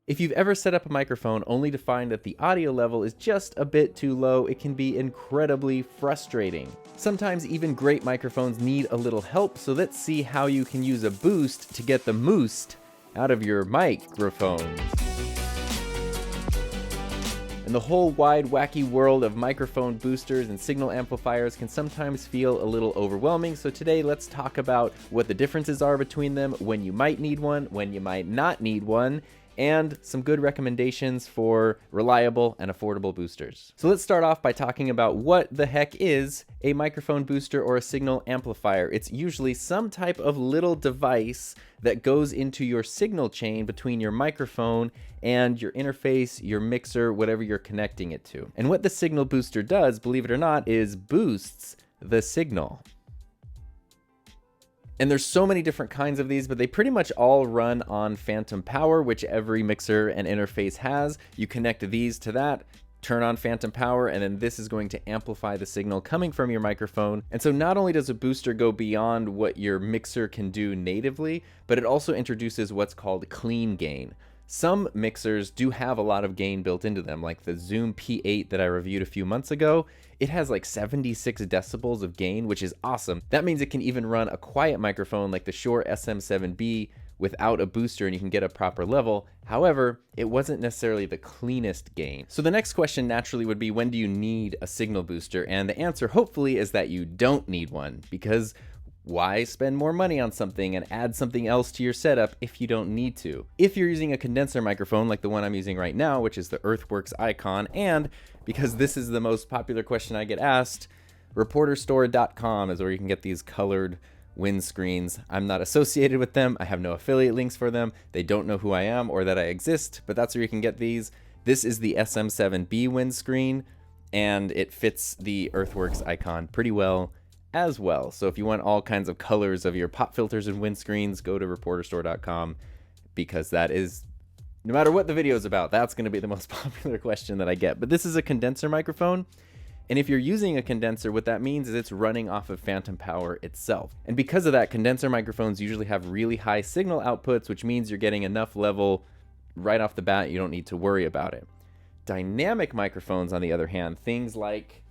If you've ever set up a microphone only to find that the audio level is just a bit too low, it can be incredibly frustrating. Sometimes even great microphones need a little help, so let's see how you can use a boost to get the moost out of your microphones. And the whole wide, wacky world of microphone boosters and signal amplifiers can sometimes feel a little overwhelming, so today let's talk about what the differences are between them, when you might need one, when you might not need one, and some good recommendations for reliable and affordable boosters. So let's start off by talking about what the heck is a microphone booster or a signal amplifier. It's usually some type of little device that goes into your signal chain between your microphone and your interface, your mixer, whatever you're connecting it to. And what the signal booster does, believe it or not, is boosts the signal. And there's so many different kinds of these, but they pretty much all run on phantom power, which every mixer and interface has. You connect these to that, turn on phantom power, and then this is going to amplify the signal coming from your microphone. And so not only does a booster go beyond what your mixer can do natively, but it also introduces what's called clean gain. Some mixers do have a lot of gain built into them, like the Zoom P8 that I reviewed a few months ago. It has like 76 decibels of gain, which is awesome. That means it can even run a quiet microphone like the Shure SM7B without a booster, and you can get a proper level. However, it wasn't necessarily the cleanest gain. So the next question naturally would be, when do you need a signal booster? And the answer hopefully is that you don't need one, because why spend more money on something and add something else to your setup if you don't need to? If you're using a condenser microphone like the one I'm using right now, which is the Earthworks Icon, and because this is the most popular question I get asked, reporterstore.com is where you can get these colored windscreens. I'm not associated with them. I have no affiliate links for them. They don't know who I am or that I exist, but that's where you can get these. This is the SM7B windscreen, and it fits the Earthworks Icon pretty well as well. So if you want all kinds of colors of your pop filters and windscreens, go to reporterstore.com, because that is, no matter what the video is about, that's going to be the most popular question that I get. But this is a condenser microphone, and if you're using a condenser, what that means is it's running off of phantom power itself. And because of that, condenser microphones usually have really high signal outputs, which means you're getting enough level right off the bat. You don't need to worry about it. Dynamic microphones, on the other hand, things like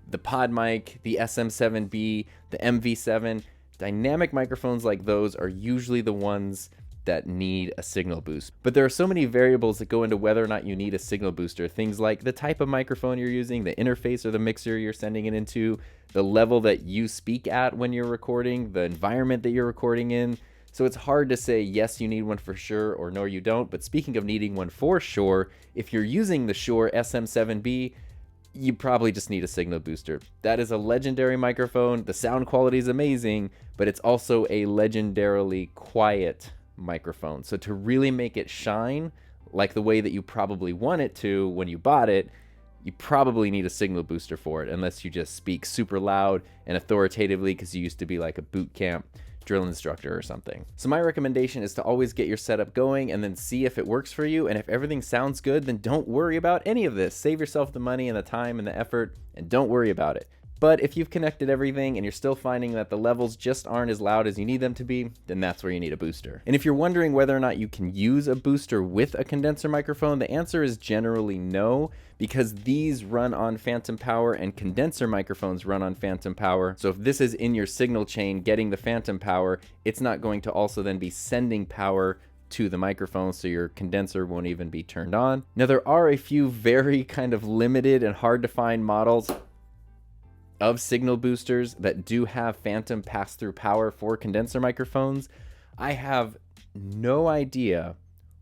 the PodMic, the SM7B, the MV7, dynamic microphones like those are usually the ones that need a signal boost. But there are so many variables that go into whether or not you need a signal booster. Things like the type of microphone you're using, the interface or the mixer you're sending it into, the level that you speak at when you're recording, the environment that you're recording in. So it's hard to say, yes, you need one for sure, or no, you don't. But speaking of needing one for sure, if you're using the Shure SM7B, you probably just need a signal booster. That is a legendary microphone. The sound quality is amazing, but it's also a legendarily quiet microphone. So to really make it shine like the way that you probably want it to when you bought it, you probably need a signal booster for it, unless you just speak super loud and authoritatively because you used to be like a boot camp drill instructor or something. So my recommendation is to always get your setup going and then see if it works for you. And if everything sounds good, then don't worry about any of this. Save yourself the money and the time and the effort, and don't worry about it. But if you've connected everything and you're still finding that the levels just aren't as loud as you need them to be, then that's where you need a booster. And if you're wondering whether or not you can use a booster with a condenser microphone, the answer is generally no, because these run on phantom power and condenser microphones run on phantom power. So if this is in your signal chain getting the phantom power, it's not going to also then be sending power to the microphone, so your condenser won't even be turned on. Now, there are a few very kind of limited and hard to find models of signal boosters that do have phantom pass-through power for condenser microphones. I have no idea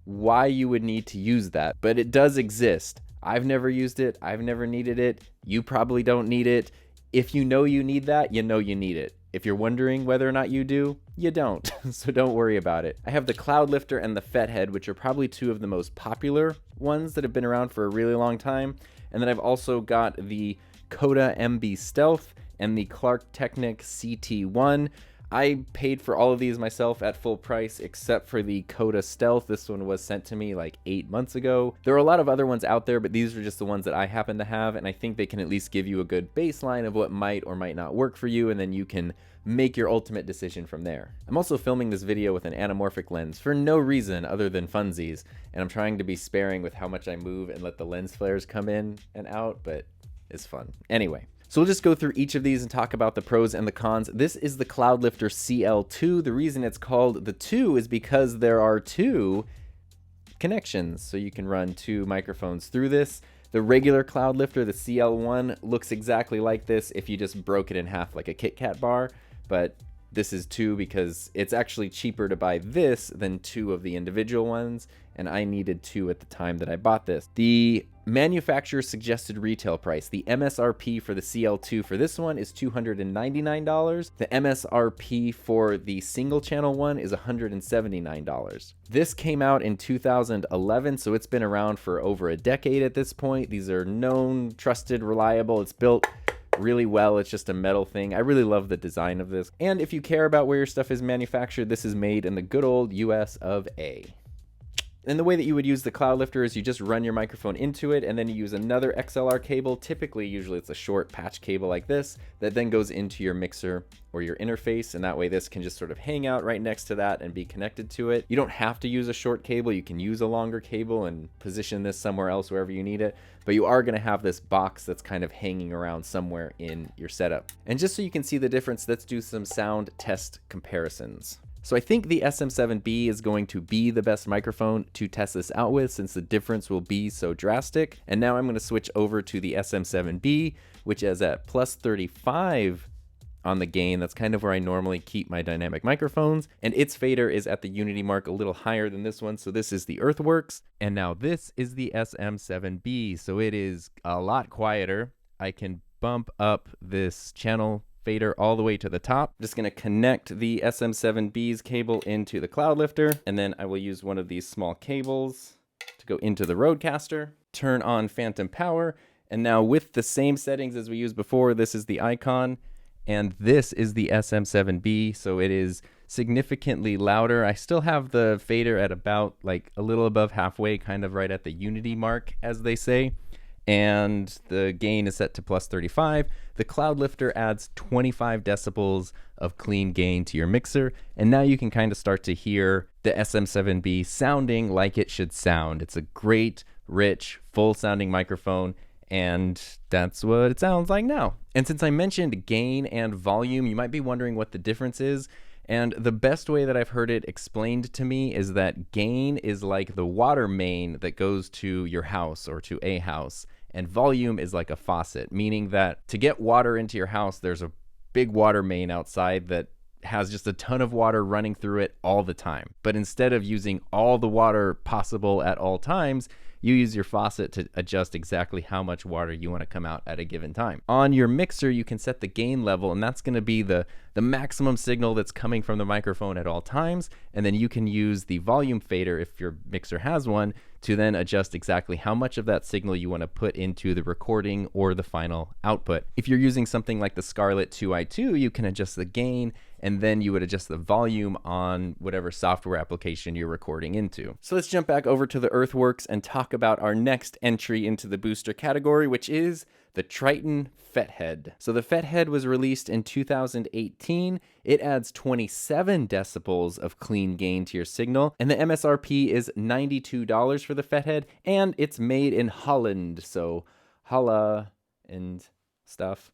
why you would need to use that, but it does exist. I've never used it. I've never needed it. You probably don't need it. If you know you need that, you know you need it. If you're wondering whether or not you do, you don't. So don't worry about it. I have the Cloudlifter and the Fethead, which are probably two of the most popular ones that have been around for a really long time. And then I've also got the Coda MB Stealth and the Clark Technic CT1. I paid for all of these myself at full price, except for the Coda Stealth. This one was sent to me like 8 months ago. There are a lot of other ones out there, but these are just the ones that I happen to have, and I think they can at least give you a good baseline of what might or might not work for you, and then you can make your ultimate decision from there. I'm also filming this video with an anamorphic lens for no reason other than funsies, and I'm trying to be sparing with how much I move and let the lens flares come in and out, but it's fun. Anyway. So we'll just go through each of these and talk about the pros and the cons. This is the Cloudlifter CL2. The reason it's called the 2 is because there are 2 connections. So you can run 2 microphones through this. The regular Cloudlifter, the CL1, looks exactly like this if you just broke it in half like a Kit Kat bar. But this is 2 because it's actually cheaper to buy this than 2 of the individual ones, and I needed 2 at the time that I bought this. The manufacturer suggested retail price, the MSRP for the CL2 for this one is $299. The MSRP for the single channel one is $179. This came out in 2011, so it's been around for over a decade at this point. These are known, trusted, reliable. It's built really well. It's just a metal thing. I really love the design of this. And if you care about where your stuff is manufactured, this is made in the good old US of A. And the way that you would use the Cloudlifter is you just run your microphone into it, and then you use another XLR cable. Usually it's a short patch cable like this that then goes into your mixer or your interface, and that way this can just sort of hang out right next to that and be connected to it. You don't have to use a short cable. You can use a longer cable and position this somewhere else wherever you need it, but you are going to have this box that's kind of hanging around somewhere in your setup. And just so you can see the difference, let's do some sound test comparisons. So I think the SM7B is going to be the best microphone to test this out with, since the difference will be so drastic. And now I'm going to switch over to the SM7B, which is at plus 35 on the gain. That's kind of where I normally keep my dynamic microphones. And its fader is at the unity mark, a little higher than this one. So this is the Earthworks. And now this is the SM7B. So it is a lot quieter. I can bump up this channel fader all the way to the top. I'm just going to connect the SM7B's cable into the Cloudlifter, and then I will use one of these small cables to go into the Rodecaster, turn on phantom power, and now with the same settings as we used before, this is the icon, and this is the SM7B, so it is significantly louder. I still have the fader at about like a little above halfway, kind of right at the unity mark, as they say. And the gain is set to plus 35. The Cloudlifter adds 25 decibels of clean gain to your mixer, and now you can kind of start to hear the SM7B sounding like it should sound. It's a great, rich, full-sounding microphone, and that's what it sounds like now. And since I mentioned gain and volume, you might be wondering what the difference is. And the best way that I've heard it explained to me is that gain is like the water main that goes to your house or to a house, and volume is like a faucet, meaning that to get water into your house, there's a big water main outside that has just a ton of water running through it all the time. But instead of using all the water possible at all times, you use your faucet to adjust exactly how much water you want to come out at a given time. On your mixer, you can set the gain level, and that's going to be the maximum signal that's coming from the microphone at all times. And then you can use the volume fader, if your mixer has one, to then adjust exactly how much of that signal you want to put into the recording or the final output. If you're using something like the Scarlett 2i2, you can adjust the gain, and then you would adjust the volume on whatever software application you're recording into. So let's jump back over to the Earthworks and talk about our next entry into the booster category, which is the Triton Fethead. So the Fethead was released in 2018. It adds 27 decibels of clean gain to your signal, and the MSRP is $92 for the Fethead, and it's made in Holland, so holla and stuff.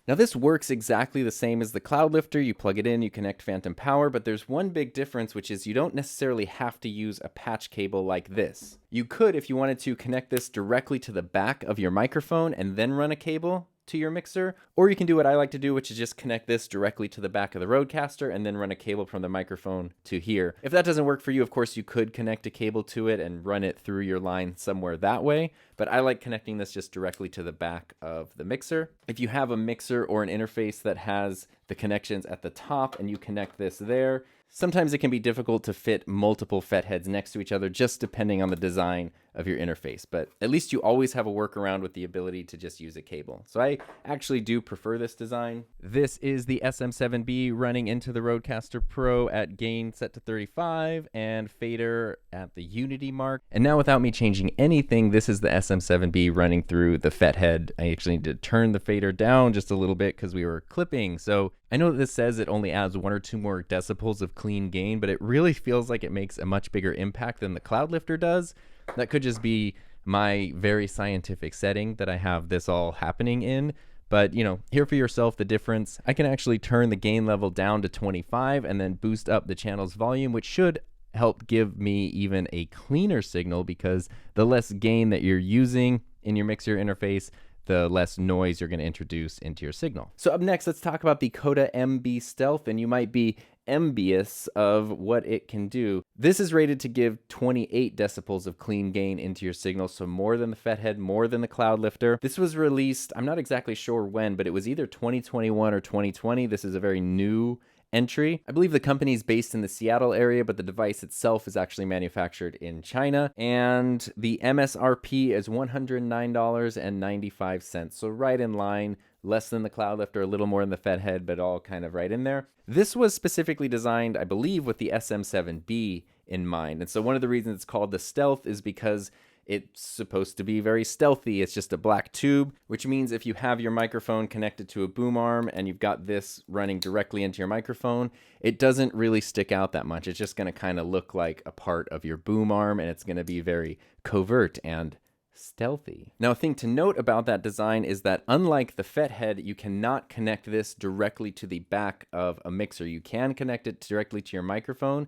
Now this works exactly the same as the Cloudlifter. You plug it in, you connect phantom power, but there's one big difference, which is you don't necessarily have to use a patch cable like this. You could, if you wanted to, connect this directly to the back of your microphone and then run a cable to your mixer, or you can do what I like to do, which is just connect this directly to the back of the Rodecaster and then run a cable from the microphone to here. If that doesn't work for you, of course, you could connect a cable to it and run it through your line somewhere that way, but I like connecting this just directly to the back of the mixer. If you have a mixer or an interface that has the connections at the top and you connect this there, sometimes it can be difficult to fit multiple Fetheads next to each other, just depending on the design of your interface. But at least you always have a workaround with the ability to just use a cable. So I actually do prefer this design. This is the SM7B running into the Rodecaster Pro at gain set to 35 and fader at the unity mark. And now without me changing anything, this is the SM7B running through the FET head. I actually need to turn the fader down just a little bit because we were clipping. So I know that this says it only adds 1 or 2 more decibels of clean gain, but it really feels like it makes a much bigger impact than the Cloudlifter does. That could just be my very scientific setting that I have this all happening in. But, you know, hear for yourself the difference. I can actually turn the gain level down to 25 and then boost up the channel's volume, which should help give me even a cleaner signal, because the less gain that you're using in your mixer interface, the less noise you're going to introduce into your signal. So up next, let's talk about the Coda MB Stealth, and you might be envious of what it can do. This is rated to give 28 decibels of clean gain into your signal, so more than the FET head, more than the Cloudlifter. This was released, I'm not exactly sure when, but it was either 2021 or 2020. This is a very new entry. I believe the company is based in the Seattle area, but the device itself is actually manufactured in China, and the MSRP is $109.95, so right in line, less than the Cloudlifter, a little more than the FET head, but all kind of right in there. This was specifically designed, I believe, with the SM7B in mind, and so one of the reasons it's called the Stealth is because it's supposed to be very stealthy. It's just a black tube, which means if you have your microphone connected to a boom arm and you've got this running directly into your microphone, it doesn't really stick out that much. It's just going to kind of look like a part of your boom arm, and it's going to be very covert and stealthy. Now, a thing to note about that design is that unlike the FET head, you cannot connect this directly to the back of a mixer. You can connect it directly to your microphone,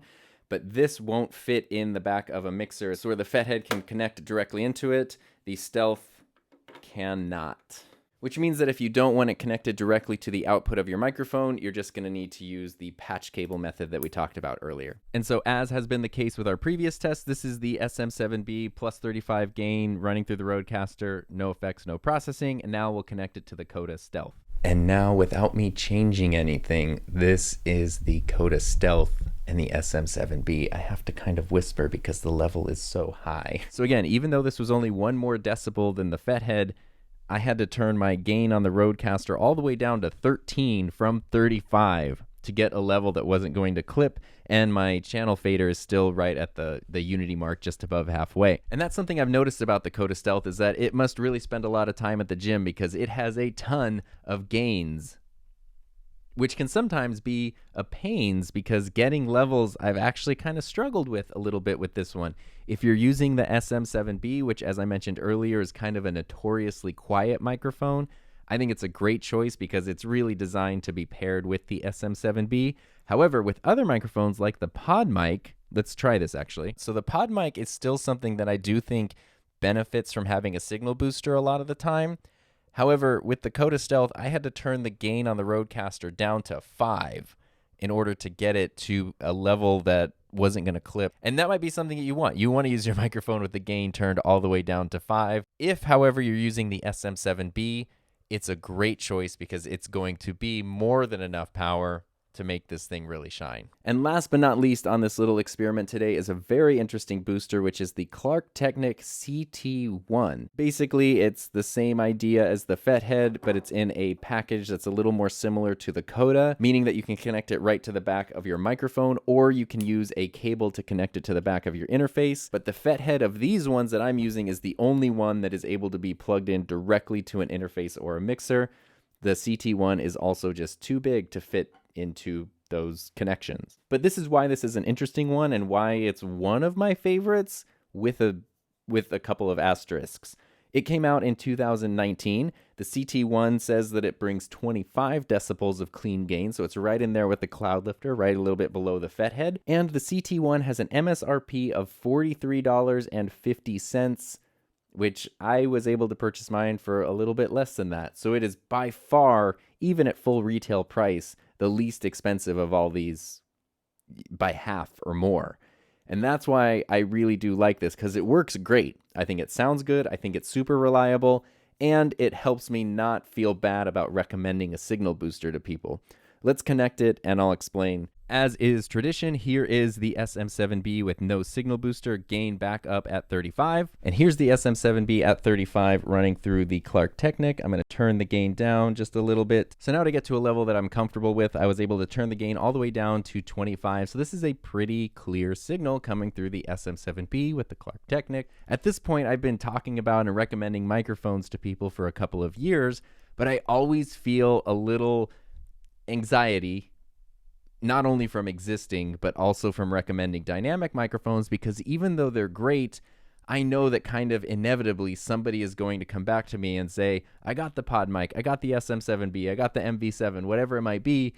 but this won't fit in the back of a mixer. So where the FET head can connect directly into it, the Stealth cannot. Which means that if you don't want it connected directly to the output of your microphone, you're just going to need to use the patch cable method that we talked about earlier. And so, as has been the case with our previous test, this is the SM7B plus 35 gain running through the Rodecaster, no effects, no processing, and now we'll connect it to the Coda Stealth. And now, without me changing anything, this is the Coda Stealth and the SM7B. I have to kind of whisper because the level is so high. So again, even though this was only 1 more decibel than the FET head, I had to turn my gain on the Rodecaster all the way down to 13 from 35 to get a level that wasn't going to clip, and my channel fader is still right at the unity mark, just above halfway. And that's something I've noticed about the Coda Stealth, is that it must really spend a lot of time at the gym because it has a ton of gains, which can sometimes be a pains because getting levels I've actually kind of struggled with a little bit with this one. If you're using the SM7B, which as I mentioned earlier is kind of a notoriously quiet microphone, I think it's a great choice because it's really designed to be paired with the SM7B. However, with other microphones like the PodMic, let's try this actually. So the PodMic is still something that I do think benefits from having a signal booster a lot of the time. However, with the Coda Stealth, I had to turn the gain on the Rodecaster down to 5 in order to get it to a level that wasn't going to clip. And that might be something that you want. You want to use your microphone with the gain turned all the way down to 5. If, however, you're using the SM7B, it's a great choice because it's going to be more than enough power to make this thing really shine. And last but not least on this little experiment today is a very interesting booster, which is the Clark Technic CT1. Basically, it's the same idea as the FET head, but it's in a package that's a little more similar to the Coda, meaning that you can connect it right to the back of your microphone, or you can use a cable to connect it to the back of your interface. But the FET head of these ones that I'm using is the only one that is able to be plugged in directly to an interface or a mixer. The CT1 is also just too big to fit into those connections. But this is why this is an interesting one and why it's one of my favorites with a couple of asterisks. It came out in 2019. The CT1 says that it brings 25 decibels of clean gain, so it's right in there with the Cloudlifter, right a little bit below the FET head. And the CT1 has an MSRP of $43.50, which I was able to purchase mine for a little bit less than that. So it is by far, even at full retail price, the least expensive of all these by half or more. And that's why I really do like this, because it works great. I think it sounds good. I think it's super reliable, and it helps me not feel bad about recommending a signal booster to people. Let's connect it and I'll explain. As is tradition, here is the SM7B with no signal booster, gain back up at 35. And here's the SM7B at 35 running through the Clark Technic. I'm going to turn the gain down just a little bit. So now to get to a level that I'm comfortable with, I was able to turn the gain all the way down to 25. So this is a pretty clear signal coming through the SM7B with the Clark Technic. At this point, I've been talking about and recommending microphones to people for a couple of years, but I always feel a little anxiety, not only from existing, but also from recommending dynamic microphones, because even though they're great, I know that kind of inevitably somebody is going to come back to me and say, I got the pod mic, I got the SM7B, I got the MV7, whatever it might be,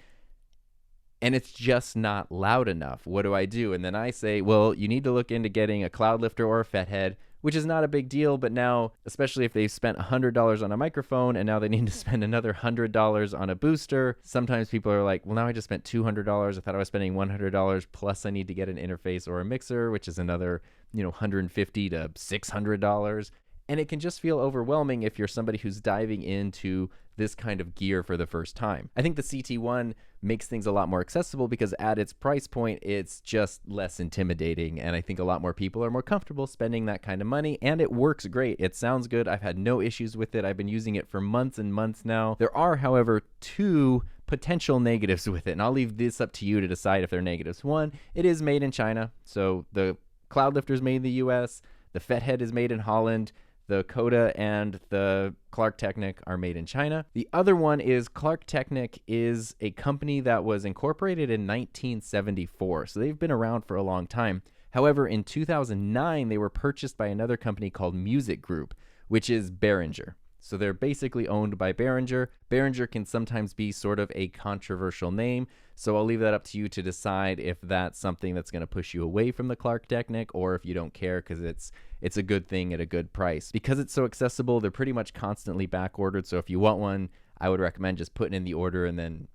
and it's just not loud enough. What do I do? And then I say, well, you need to look into getting a Cloudlifter or a Fethead, which is not a big deal, but now, especially if they've spent $100 on a microphone and now they need to spend another $100 on a booster, sometimes people are like, well, now I just spent $200. I thought I was spending $100 plus I need to get an interface or a mixer, which is another, $150 to $600. And it can just feel overwhelming if you're somebody who's diving into this kind of gear for the first time. I think the CT1 makes things a lot more accessible because at its price point, it's just less intimidating. And I think a lot more people are more comfortable spending that kind of money, and it works great. It sounds good. I've had no issues with it. I've been using it for months and months now. There are, however, two potential negatives with it, and I'll leave this up to you to decide if they're negatives. One, it is made in China. So the Cloudlifter is made in the US, the Fethead is made in Holland, the Coda and the Clark Technic are made in China. The other one is Clark Technic is a company that was incorporated in 1974, so they've been around for a long time. However, in 2009, they were purchased by another company called Music Group, which is Behringer. So they're basically owned by Behringer. Behringer can sometimes be sort of a controversial name, so I'll leave that up to you to decide if that's something that's going to push you away from the Clark Technic or if you don't care because it's a good thing at a good price. Because it's so accessible, they're pretty much constantly back ordered, so if you want one, I would recommend just putting in the order and then,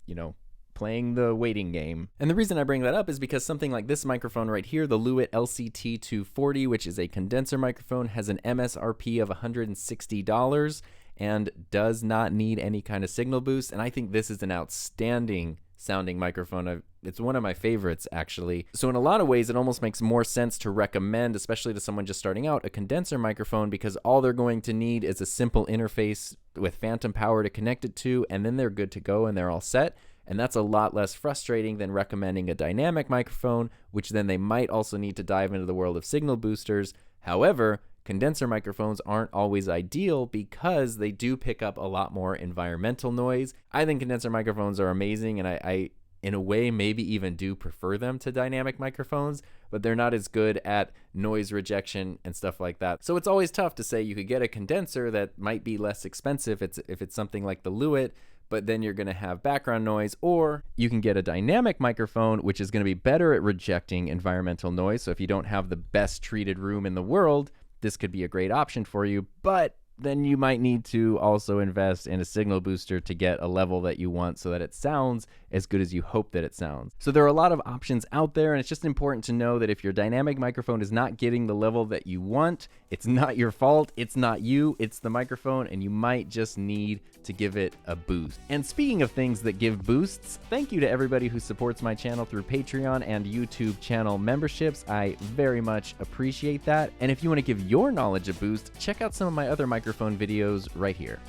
playing the waiting game. And the reason I bring that up is because something like this microphone right here, the Lewitt LCT240, which is a condenser microphone, has an MSRP of $160 and does not need any kind of signal boost. And I think this is an outstanding sounding microphone. It's one of my favorites, actually. So in a lot of ways, it almost makes more sense to recommend, especially to someone just starting out, a condenser microphone, because all they're going to need is a simple interface with phantom power to connect it to, and then they're good to go and they're all set. And that's a lot less frustrating than recommending a dynamic microphone, which then they might also need to dive into the world of signal boosters. However, condenser microphones aren't always ideal because they do pick up a lot more environmental noise. I think condenser microphones are amazing, and I in a way maybe even do prefer them to dynamic microphones, but they're not as good at noise rejection and stuff like that. So it's always tough to say you could get a condenser that might be less expensive if it's something like the Lewitt, but then you're going to have background noise, or you can get a dynamic microphone, which is going to be better at rejecting environmental noise. So if you don't have the best treated room in the world, this could be a great option for you, but then you might need to also invest in a signal booster to get a level that you want so that it sounds as good as you hope that it sounds. So there are a lot of options out there, and it's just important to know that if your dynamic microphone is not getting the level that you want, it's not your fault, it's not you, it's the microphone, and you might just need to give it a boost. And speaking of things that give boosts, thank you to everybody who supports my channel through Patreon and YouTube channel memberships. I very much appreciate that. And if you want to give your knowledge a boost, check out some of my other microphone videos right here.